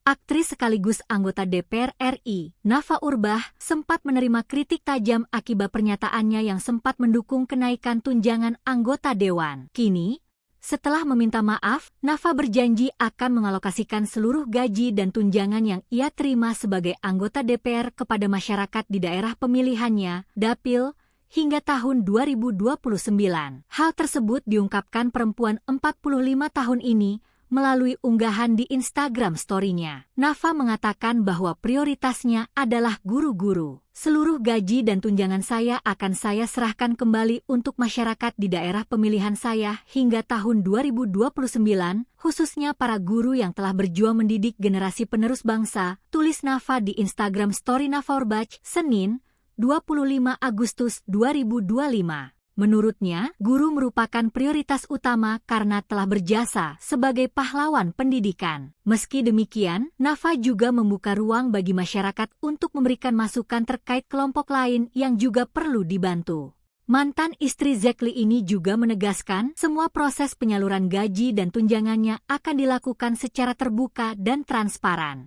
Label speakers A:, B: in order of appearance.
A: Aktris sekaligus anggota DPR RI, Nafa Urbach, sempat menerima kritik tajam akibat pernyataannya yang sempat mendukung kenaikan tunjangan anggota dewan. Kini, setelah meminta maaf, Nafa berjanji akan mengalokasikan seluruh gaji dan tunjangan yang ia terima sebagai anggota DPR kepada masyarakat di daerah pemilihannya, Dapil, hingga tahun 2029. Hal tersebut diungkapkan perempuan 45 tahun ini melalui unggahan di Instagram story-nya. Nafa mengatakan bahwa prioritasnya adalah guru-guru. Seluruh gaji dan tunjangan saya akan saya serahkan kembali untuk masyarakat di daerah pemilihan saya hingga tahun 2029, khususnya para guru yang telah berjuang mendidik generasi penerus bangsa, tulis Nafa di Instagram story Nafa Urbach, Senin, 25 Agustus 2025. Menurutnya, guru merupakan prioritas utama karena telah berjasa sebagai pahlawan pendidikan. Meski demikian, Nafa juga membuka ruang bagi masyarakat untuk memberikan masukan terkait kelompok lain yang juga perlu dibantu. Mantan istri Zekli ini juga menegaskan semua proses penyaluran gaji dan tunjangannya akan dilakukan secara terbuka dan transparan.